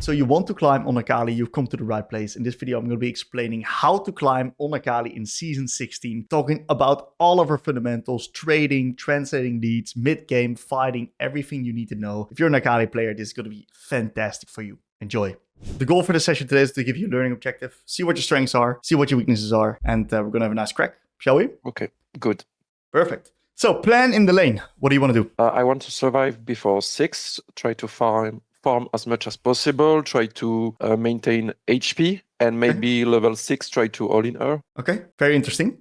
So you want to climb on Akali, you've come to the right place. In this video, I'm going to be explaining how to climb on Akali in Season 16, talking about all of our fundamentals, trading, translating leads, mid-game, fighting, everything you need to know. If you're an Akali player, this is going to be fantastic for you. Enjoy. The goal for the session today is to give you a learning objective, see what your strengths are, see what your weaknesses are, and we're going to have a nice crack, shall we? Okay, good. Perfect. So plan in the lane. What do you want to do? I want to survive before 6, try to farm as much as possible, try to maintain HP, and maybe level 6, try to all-in her. Okay, very interesting.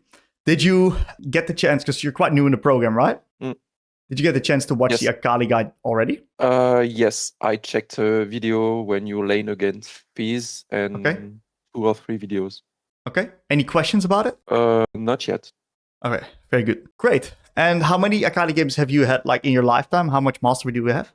Did you get the chance, because you're quite new in the program, right? Did you get the chance to watch the Akali guide already? Yes, I checked a video when you lane against Fizz and 2 or 3 videos. Okay, any questions about it? Not yet. Okay, very good. Great. And how many Akali games have you had like in your lifetime? How much mastery do you have?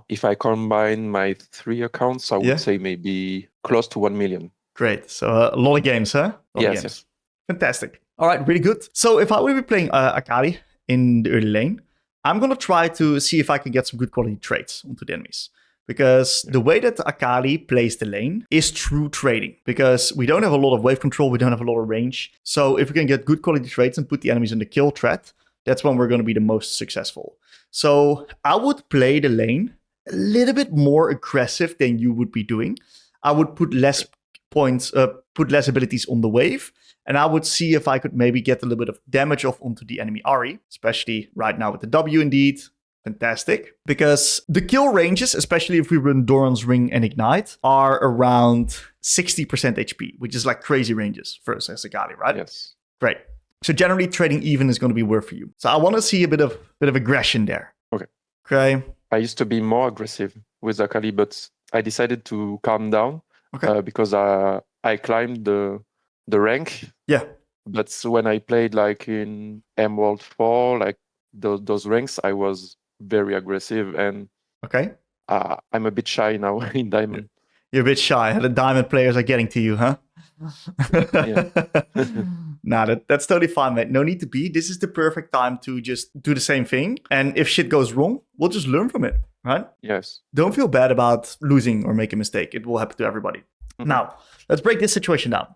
If I combine my 3 accounts, I would say maybe close to 1 million. Great. So a lot of games, huh? Yes. Fantastic. All right, really good. So if I will be playing Akali in the early lane, I'm going to try to see if I can get some good quality trades onto the enemies. Because the way that Akali plays the lane is through trading. Because we don't have a lot of wave control, we don't have a lot of range. So if we can get good quality trades and put the enemies in the kill threat, that's when we're going to be the most successful. So I would play the lane a little bit more aggressive than you would be doing. I would put less points, put less abilities on the wave. And I would see if I could maybe get a little bit of damage off onto the enemy Ahri, especially right now with the W indeed. Fantastic. Because the kill ranges, especially if we run Doran's Ring and Ignite, are around 60% HP, which is like crazy ranges for us as Akali, right? Yes. Great. So generally trading even is going to be worth for you. So I want to see a bit of aggression there. Okay. I used to be more aggressive with Akali, but I decided to calm down because I climbed the rank. Yeah. But when I played like in Emerald 4, like those ranks, I was very aggressive and I'm a bit shy now in Diamond. You're a bit shy. The Diamond players are getting to you, huh? Nah, that's totally fine, mate. No need to be. This is the perfect time to just do the same thing. And if shit goes wrong, we'll just learn from it, right? Yes. Don't feel bad about losing or making a mistake. It will happen to everybody. Now, let's break this situation down.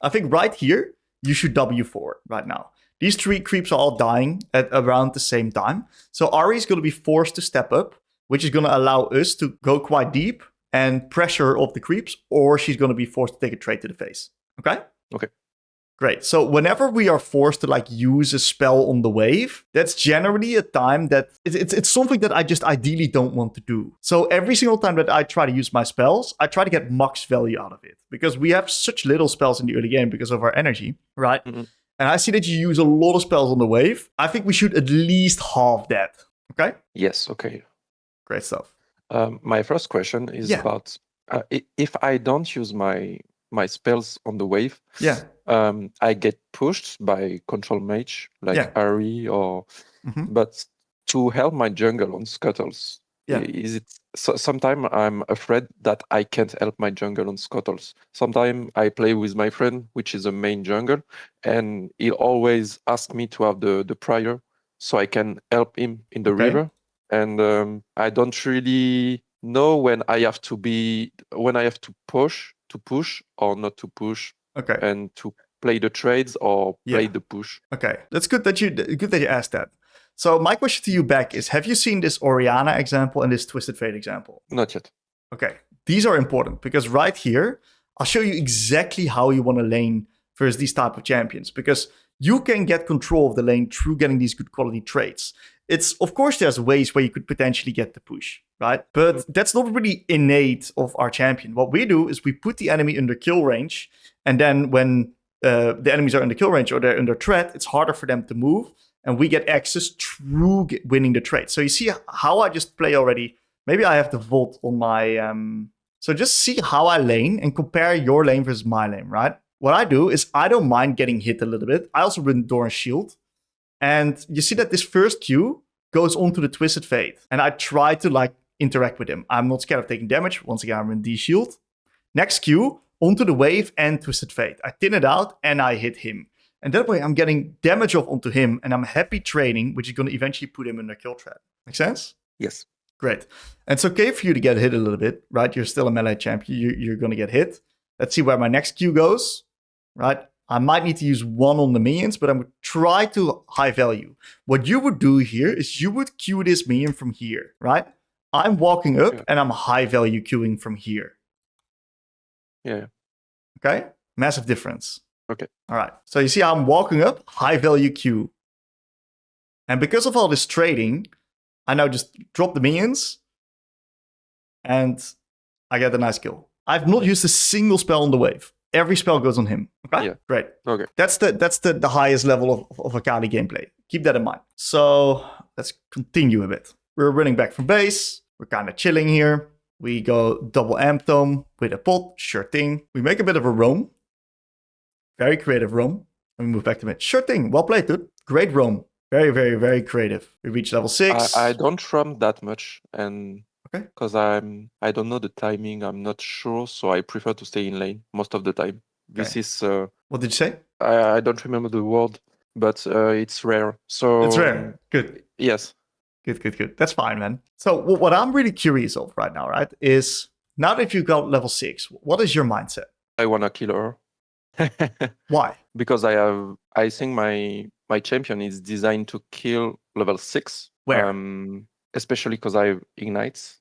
I think right here, you should W4 right now. These 3 creeps are all dying at around the same time. So Ahri is going to be forced to step up, which is going to allow us to go quite deep and pressure off the creeps, or she's going to be forced to take a trade to the face. Okay? Okay. Great. So whenever we are forced to like use a spell on the wave, that's generally a time that it's something that I just ideally don't want to do. So every single time that I try to use my spells, I try to get max value out of it because we have such little spells in the early game because of our energy, right? And I see that you use a lot of spells on the wave. I think we should at least halve that. Okay? Yes. Okay. Great stuff. My first question is about if I don't use my spells on the wave, I get pushed by control mage like Ahri or but to help my jungle on scuttles, is it sometimes I'm afraid that I can't help my jungle on scuttles. Sometimes I play with my friend, which is a main jungle, and he always asks me to have the prior so I can help him in the river. And I don't really know when I have to push or not to push, and to play the trades or play the push. Okay, that's good that you asked that. So my question to you back is: have you seen this Orianna example and this Twisted Fate example? Not yet. Okay, these are important because right here I'll show you exactly how you want to lane versus these type of champions, because you can get control of the lane through getting these good quality trades. It's, of course, there's ways where you could potentially get the push, right? But that's not really innate of our champion. What we do is we put the enemy under kill range, and then when the enemies are under kill range or they're under threat, it's harder for them to move, and we get access through winning the trade. So you see how I just play already. Maybe I have the vault on my... So just see how I lane and compare your lane versus my lane, right? What I do is I don't mind getting hit a little bit. I also run Doran's Shield. And you see that this first Q goes onto the Twisted Fate. And I try to like interact with him. I'm not scared of taking damage. Once again, I'm in D shield. Next Q, onto the wave and Twisted Fate. I thin it out and I hit him. And that way I'm getting damage off onto him and I'm happy trading, which is going to eventually put him under kill threat. Make sense? Yes. Great. And it's okay for you to get hit a little bit, right? You're still a melee champion. You're going to get hit. Let's see where my next Q goes, right? I might need to use one on the minions, but I'm going to try to high value. What you would do here is you would Q this minion from here, right? I'm walking up and I'm high value queuing from here. Yeah. Okay? Massive difference. Okay. All right. So you see I'm walking up, high value queue. And because of all this trading, I now just drop the minions and I get a nice kill. I've not used a single spell on the wave. Every spell goes on him. Okay? Yeah. Great. Okay. That's the highest level of Akali gameplay. Keep that in mind. So let's continue a bit. We're running back from base. We're kind of chilling here. We go double amp tome with a pot. Sure thing. We make a bit of a roam. Very creative roam. And we move back to mid. Sure thing. Well played, dude. Great roam. Very, very, very creative. We reach level 6. I don't roam that much, and okay, because I don't know the timing. I'm not sure, so I prefer to stay in lane most of the time. Okay. This is what did you say? I don't remember the word, but it's rare. So it's rare. Good. Yes. Good. That's fine, man. So what I'm really curious of right now, right, is now that you've got level 6, what is your mindset? I wanna kill her. Why? Because I think my champion is designed to kill level 6. Where? Especially because I have ignites.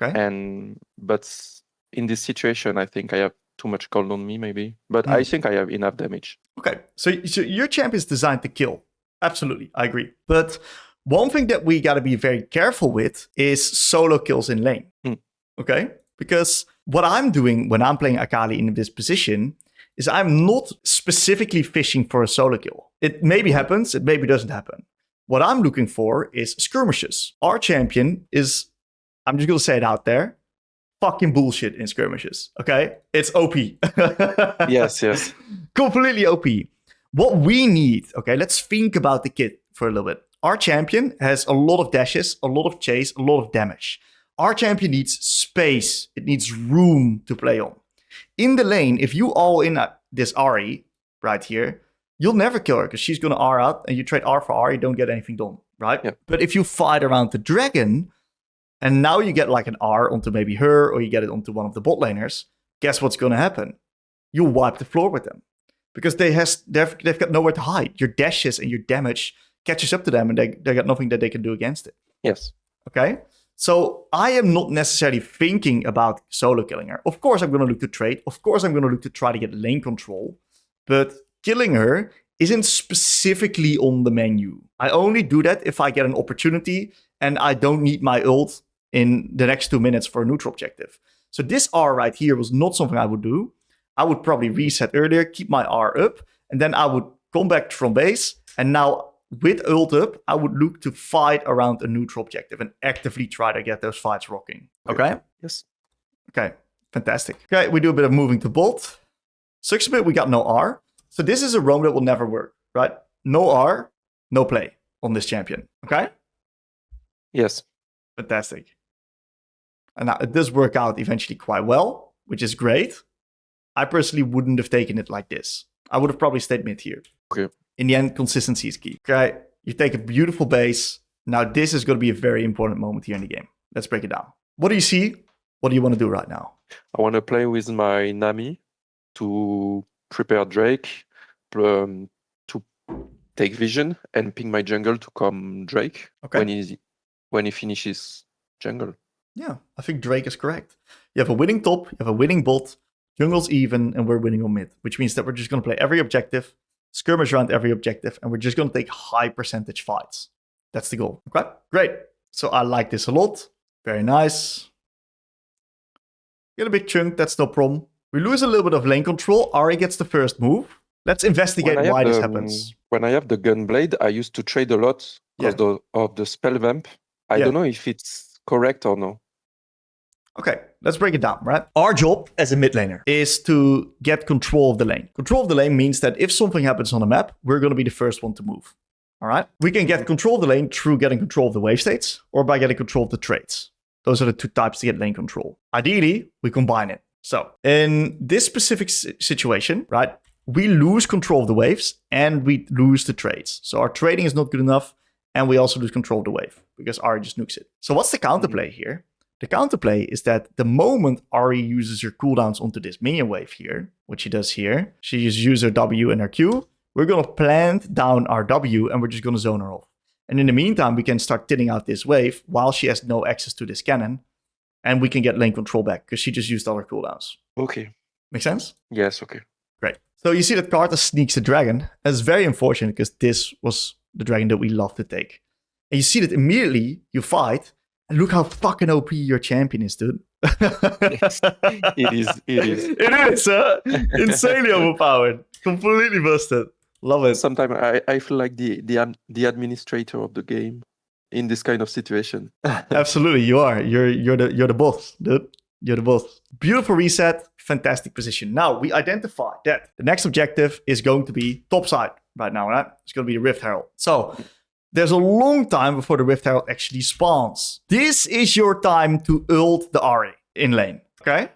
Okay. But in this situation, I think I have too much gold on me, maybe. But I think I have enough damage. Okay. So your champion is designed to kill. Absolutely. I agree. But one thing that we got to be very careful with is solo kills in lane. Okay? Because what I'm doing when I'm playing Akali in this position is I'm not specifically fishing for a solo kill. It maybe happens, it maybe doesn't happen. What I'm looking for is skirmishes. Our champion is, I'm just going to say it out there, fucking bullshit in skirmishes, okay? It's OP. Yes. Completely OP. What we need, okay, let's think about the kit for a little bit. Our champion has a lot of dashes, a lot of chase, a lot of damage. Our champion needs space. It needs room to play on. In the lane, if you all in this Ahri right here, you'll never kill her because she's going to R out and you trade R for R, you don't get anything done, right? Yeah. But if you fight around the dragon and now you get like an R onto maybe her or you get it onto one of the bot laners, guess what's going to happen? You'll wipe the floor with them because they've got nowhere to hide. Your dashes and your damage catches up to them and they got nothing that they can do against it. Yes. Okay? So I am not necessarily thinking about solo killing her. Of course, I'm going to look to trade. Of course, I'm going to look to try to get lane control. But killing her isn't specifically on the menu. I only do that if I get an opportunity and I don't need my ult in the next 2 minutes for a neutral objective. So this R right here was not something I would do. I would probably reset earlier, keep my R up, and then I would come back from base. And now with ult up, I would look to fight around a neutral objective and actively try to get those fights rocking. Okay? Yes. Okay, fantastic. Okay, we do a bit of moving to bot. Sucks a bit, we got no R. So this is a roam that will never work, right? No R, no play on this champion. Okay? Yes. Fantastic. And now it does work out eventually quite well, which is great. I personally wouldn't have taken it like this. I would have probably stayed mid here. Okay. In the end, consistency is key. Okay, you take a beautiful base. Now this is going to be a very important moment here in the game. Let's break it down. What do you see? What do you want to do right now? I want to play with my Nami to prepare Drake, to take vision and ping my jungle to come Drake when he finishes jungle. Yeah, I think Drake is correct. You have a winning top, you have a winning bot, jungle's even, and we're winning on mid, which means that we're just going to play every objective, skirmish around every objective, and we're just going to take high percentage fights. That's the goal. Okay, great. So I like this a lot. Very nice. Get a big chunk, that's no problem. We lose a little bit of lane control. Ahri gets the first move. Let's investigate why this happens. When I have the Gunblade, I used to trade a lot because of the spell vamp. I don't know if it's correct or no. Okay, let's break it down, right? Our job as a mid laner is to get control of the lane. Control of the lane means that if something happens on the map, we're going to be the first one to move. All right? We can get control of the lane through getting control of the wave states or by getting control of the trades. Those are the two types to get lane control. Ideally, we combine it. So in this specific situation, right, we lose control of the waves and we lose the trades. So our trading is not good enough and we also lose control of the wave. because Ahri just nukes it. So what's the counterplay here? The counterplay is that the moment Ahri uses her cooldowns onto this minion wave here, what she does here, she just uses her W and her Q. We're going to plant down our W and we're just going to zone her off. And in the meantime, we can start thinning out this wave while she has no access to this cannon. And we can get lane control back because she just used all her cooldowns. Okay. Make sense? Yes, okay. Great. So you see that Karthus sneaks the dragon. That's very unfortunate because this was the dragon that we love to take. And you see that immediately you fight. And look how fucking OP your champion is, dude. Yes, it is. It is, huh? Insanely overpowered. Completely busted. Love it. Sometimes I feel like the administrator of the game in this kind of situation. Absolutely, you are. You're the boss, dude. You're the boss. Beautiful reset. Fantastic position. Now, we identify that the next objective is going to be topside right now, right? It's going to be the Rift Herald. So, there's a long time before the Rift Herald actually spawns. This is your time to ult the Ahri in lane, okay?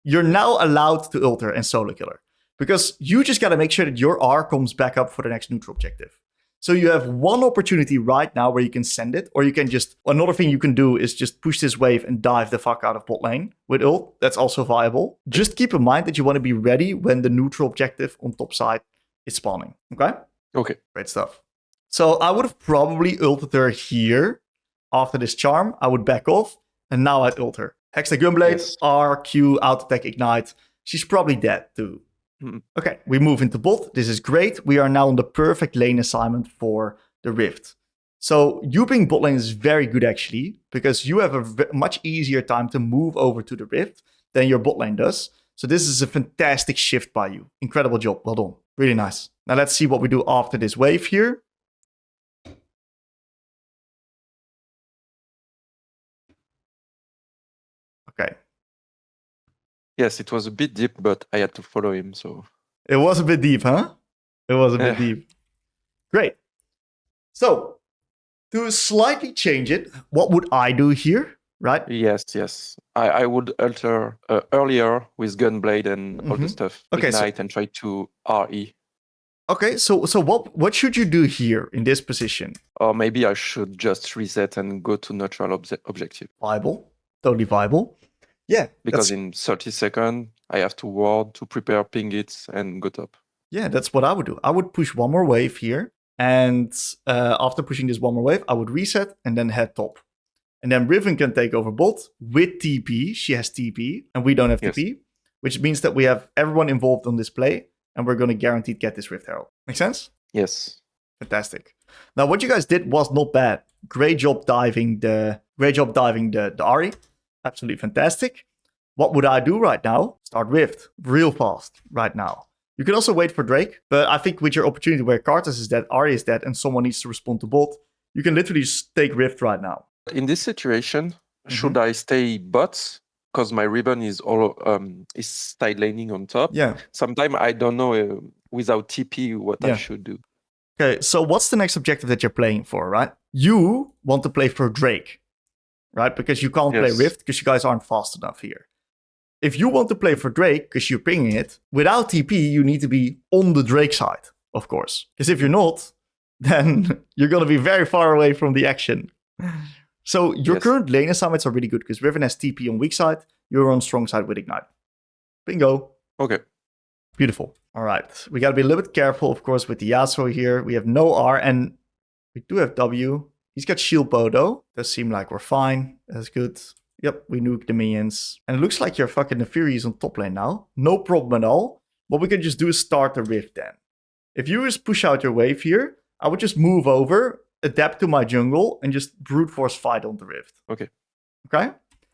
You're now allowed to ult her and solo kill her. Because you just got to make sure that your R comes back up for the next neutral objective. So you have one opportunity right now where you can send it, or you can just, another thing you can do is just push this wave and dive the fuck out of bot lane with ult. That's also viable. Just keep in mind that you want to be ready when the neutral objective on top side is spawning, okay? Okay. Great stuff. So I would have probably ulted her here after this charm. I would back off, and now I'd ult her. Hex the Gunblade, yes. R, Q, auto attack, ignite. She's probably dead too. Okay, we move into bot. This is great. We are now on the perfect lane assignment for the Rift. So you being bot lane is very good actually, because you have a much easier time to move over to the Rift than your bot lane does. So this is a fantastic shift by you. Incredible job. Well done. Really nice. Now let's see what we do after this wave here. Okay. Yes, it was a bit deep, but I had to follow him, so... It was a bit deep, huh? It was a bit deep. Great. So, to slightly change it, what would I do here, right? Yes. I would alter earlier with Gunblade and all the stuff. Okay, Ignite and try to RE. Okay, so what should you do here in this position? Or maybe I should just reset and go to neutral objective. Viable. Totally viable. Yeah. Because in 30 seconds, I have to ward to prepare ping hits and go top. Yeah, that's what I would do. I would push one more wave here. And after pushing this one more wave, I would reset and then head top. And then Riven can take over bot with TP. She has TP and we don't have TP. Which means that we have everyone involved on this play. And we're going to guaranteed get this Rift Herald. Make sense? Yes. Fantastic. Now, what you guys did was not bad. Great job diving the Ahri. Absolutely fantastic. What would I do right now? Start Rift real fast right now. You can also wait for Drake, but I think with your opportunity where Karthus is dead, Ahri is dead, and someone needs to respond to bot, you can literally just take Rift right now. In this situation, should I stay bot? Because my ribbon is all is side laning on top. Yeah. Sometimes I don't know without TP what I should do. Okay, so what's the next objective that you're playing for, right? You want to play for Drake, right? Because you can't play Rift because you guys aren't fast enough here. If you want to play for Drake because you're pinging it, without TP, you need to be on the Drake side, of course. Because if you're not, then you're going to be very far away from the action. So your current lane assignments are really good because Riven has TP on weak side, you're on strong side with Ignite. Bingo. Okay. Beautiful. All right. We got to be a little bit careful, of course, with the Yasuo here. We have no R and we do have W. He's got shield bow though. Does seem like we're fine. That's good. Yep, we nuke the minions. And it looks like your fucking Nefiri is on top lane now. No problem at all. What we can just do is start the Rift then. If you just push out your wave here, I would just move over, adapt to my jungle, and just brute force fight on the Rift. Okay. Okay?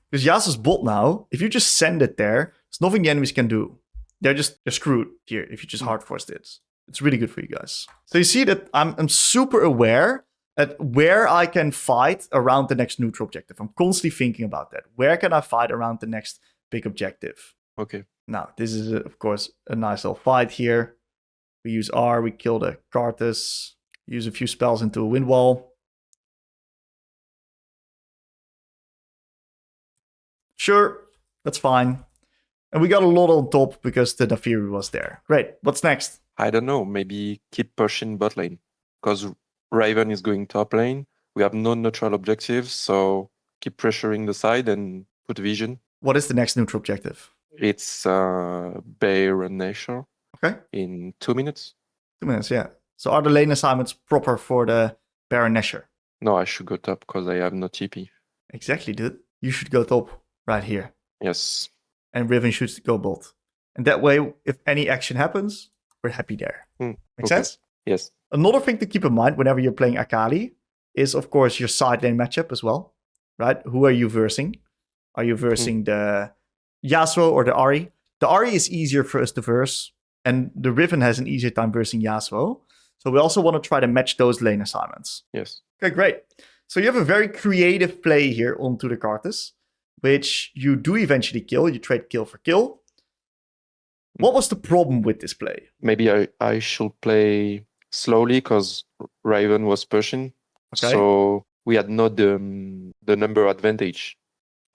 Because Yasuo's bot now, if you just send it there, there's nothing the enemies can do. They're screwed here if you just hard force this. It's really good for you guys. So you see that I'm super aware at where I can fight around the next neutral objective. I'm constantly thinking about that. Where can I fight around the next big objective? Okay. Now, this is, of course, a nice little fight here. We use R, we kill the Karthus, use a few spells into a wind wall. Sure, that's fine. And we got a lot on top because the Nefiri was there. Great. What's next? I don't know. Maybe keep pushing bot lane. Because Raven is going top lane. We have no neutral objectives, so keep pressuring the side and put vision. What is the next neutral objective? It's Bear and Nashor. Okay. In 2 minutes. 2 minutes, yeah. So are the lane assignments proper for the Bear and Nashor? No, I should go top because I have no TP. Exactly, dude. You should go top right here. Yes. And Riven should go bot. And that way, if any action happens, we're happy there. Make sense? Yes. Another thing to keep in mind whenever you're playing Akali is, of course, your side lane matchup as well, right? Who are you versing? Are you versing the Yasuo or the Ahri? The Ahri is easier for us to verse, and the Riven has an easier time versing Yasuo. So we also want to try to match those lane assignments. Yes. Okay, great. So you have a very creative play here onto the Karthus, which you do eventually kill. You trade kill for kill. What was the problem with this play? Maybe I should play slowly because Raven was pushing. Okay. So we had not the number advantage.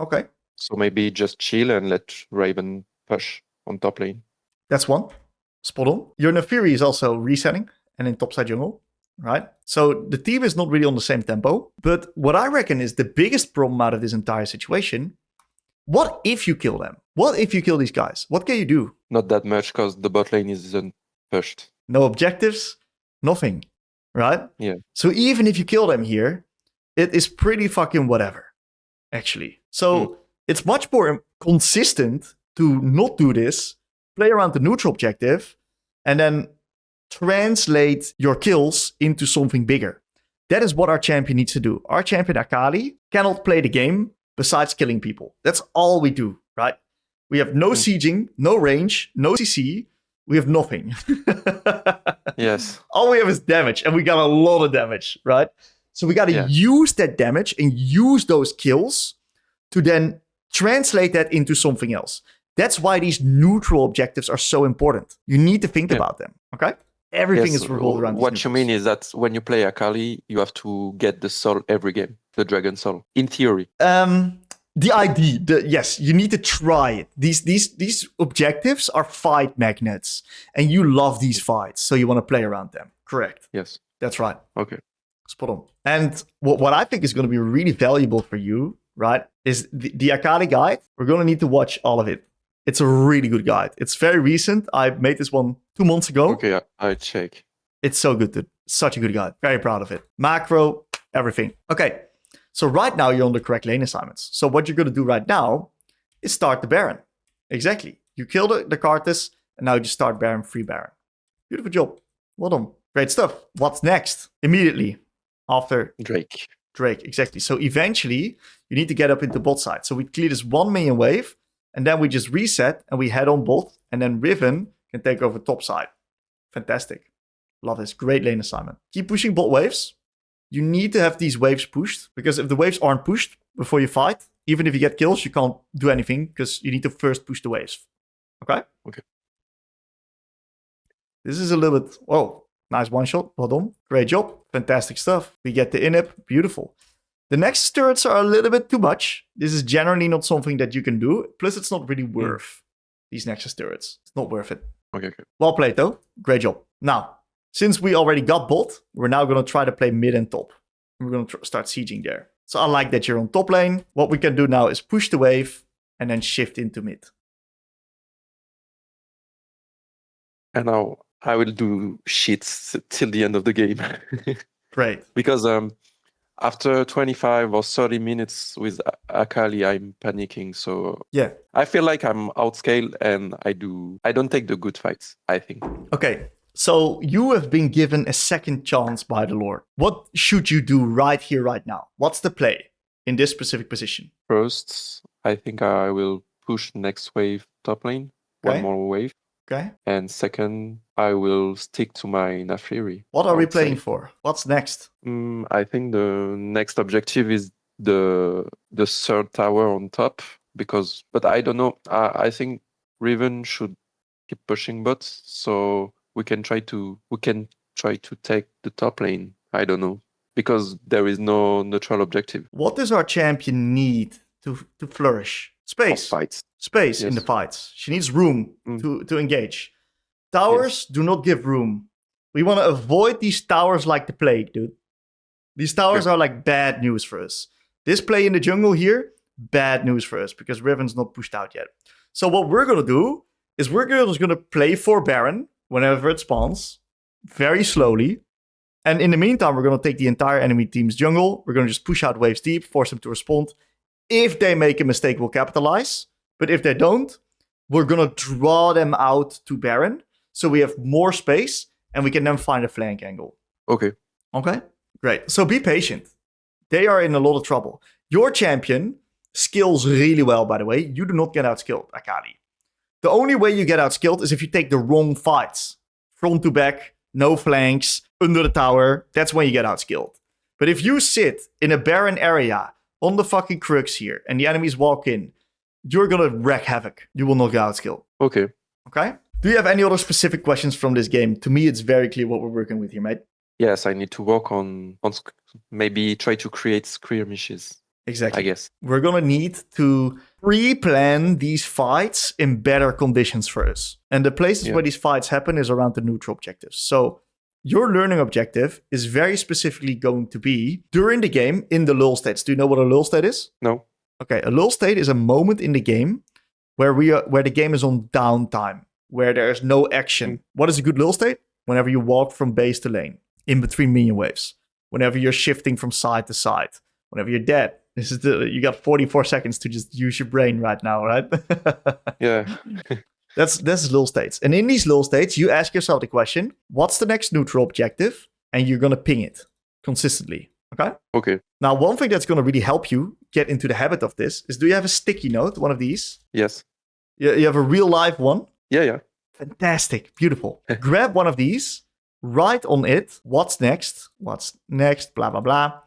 Okay. So maybe just chill and let Raven push on top lane. That's one. Spot on. Your Nefiri is also resetting and in topside jungle, right? So the team is not really on the same tempo. But what I reckon is the biggest problem out of this entire situation, what if you kill them? What if you kill these guys? What can you do? Not that much because the bot lane isn't pushed. No objectives, nothing, right? Yeah. So even if you kill them here, it is pretty fucking whatever, actually. So it's much more consistent to not do this, play around the neutral objective, and then translate your kills into something bigger. That is what our champion needs to do. Our champion Akali cannot play the game besides killing people. That's all we do, right? We have no sieging, no range, no CC. We have nothing. Yes. All we have is damage, and we got a lot of damage, right? So we got to use that damage and use those kills to then translate that into something else. That's why these neutral objectives are so important. You need to think about them, okay? Everything is revolved around what you mean is that when you play Akali, you have to get the soul every game, the dragon soul, in theory. The idea, yes, you need to try it. These objectives are fight magnets, and you love these fights, so you want to play around them. Correct. Yes. That's right. Okay. Spot on. And what I think is going to be really valuable for you, right, is the Akali guide. We're going to need to watch all of it. It's a really good guide. It's very recent. I made this one 2 months ago. Okay, I check. It's so good, dude. Such a good guide. Very proud of it. Macro, everything. Okay. So right now you're on the correct lane assignments. So what you're going to do right now is start the Baron. Exactly. You kill the Karthus, and now you just start Baron, free Baron. Beautiful job. Well done. Great stuff. What's next? Immediately after Drake. Exactly. So eventually you need to get up into bot side. So we clear this 1 million wave, and then we just reset and we head on bot, and then Riven can take over top side. Fantastic. Love this. Great lane assignment. Keep pushing bot waves. You need to have these waves pushed, because if the waves aren't pushed before you fight, even if you get kills, you can't do anything because you need to first push the waves. Okay? Okay. This is a little bit... Oh, nice one shot. Well done. Great job. Fantastic stuff. We get the inhib. Beautiful. The next turrets are a little bit too much. This is generally not something that you can do. Plus, it's not really worth these Nexus turrets. It's not worth it. Okay. Well played, though. Great job. Now, since we already got bot, we're now going to try to play mid and top. We're going to start sieging there. So I like that you're on top lane. What we can do now is push the wave and then shift into mid. And now I will do shits till the end of the game. Great. Because after 25 or 30 minutes with Akali, I'm panicking. So yeah, I feel like I'm outscaled, and I don't take the good fights, I think. Okay. So you have been given a second chance by the Lord. What should you do right here, right now? What's the play in this specific position? First, I think I will push next wave top lane. Okay. One more wave. Okay. And second, I will stick to my Nefiri. What are we playing for? What's next? I think the next objective is the third tower on top. But I don't know. I think Riven should keep pushing bots. So we can try to take the top lane. I don't know, because there is no neutral objective. What does our champion need to flourish? Space. Fights. Space in the fights. She needs room to engage. Towers do not give room. We want to avoid these towers like the plague, dude. These towers are like bad news for us. This play in the jungle here, bad news for us because Riven's not pushed out yet. So what we're going to do is we're just going to play for Baron whenever it spawns, very slowly. And in the meantime, we're going to take the entire enemy team's jungle. We're going to just push out waves deep, force them to respond. If they make a mistake, we'll capitalize. But if they don't, we're going to draw them out to Baron. So we have more space and we can then find a flank angle. Okay. Okay, great. So be patient. They are in a lot of trouble. Your champion skills really well, by the way. You do not get outskilled, Akali. The only way you get outskilled is if you take the wrong fights. Front to back, no flanks, under the tower. That's when you get outskilled. But if you sit in a barren area on the fucking crux here and the enemies walk in, you're going to wreak havoc. You will not get outskilled. Okay. Okay? Do you have any other specific questions from this game? To me, it's very clear what we're working with here, mate. Yes, I need to work on maybe try to create skirmishes. Exactly. I guess. We're going to need to pre-plan these fights in better conditions for us. And the places where these fights happen is around the neutral objectives. So your learning objective is very specifically going to be during the game in the lull states. Do you know what a lull state is? No. Okay, a lull state is a moment in the game where the game is on downtime, where there is no action. What is a good lull state? Whenever you walk from base to lane, in between minion waves, whenever you're shifting from side to side, whenever you're dead. You got 44 seconds to just use your brain right now, right? Yeah. That's lull states. And in these lull states, you ask yourself the question, what's the next neutral objective? And you're going to ping it consistently. Okay? Okay. Now, one thing that's going to really help you get into the habit of this is, do you have a sticky note, one of these? Yes. You have a real live one? Yeah. Fantastic. Beautiful. Grab one of these, write on it, what's next, blah, blah, blah.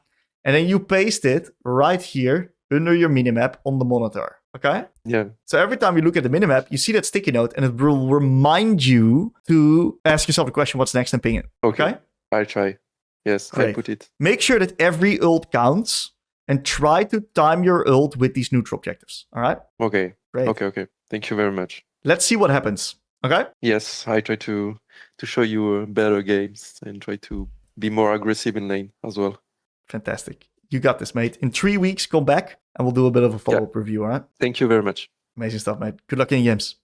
And then you paste it right here under your minimap on the monitor. Okay? Yeah. So every time you look at the minimap, you see that sticky note and it will remind you to ask yourself the question, what's next, and ping it. Okay? I'll try. Yes, Great. I put it. Make sure that every ult counts and try to time your ult with these neutral objectives. All right? Okay. Great. Okay. Thank you very much. Let's see what happens. Okay? Yes, I try to show you better games and try to be more aggressive in lane as well. Fantastic. You got this, mate. In 3 weeks, come back and we'll do a bit of a follow-up review, all right? Thank you very much. Amazing stuff, mate. Good luck in the games.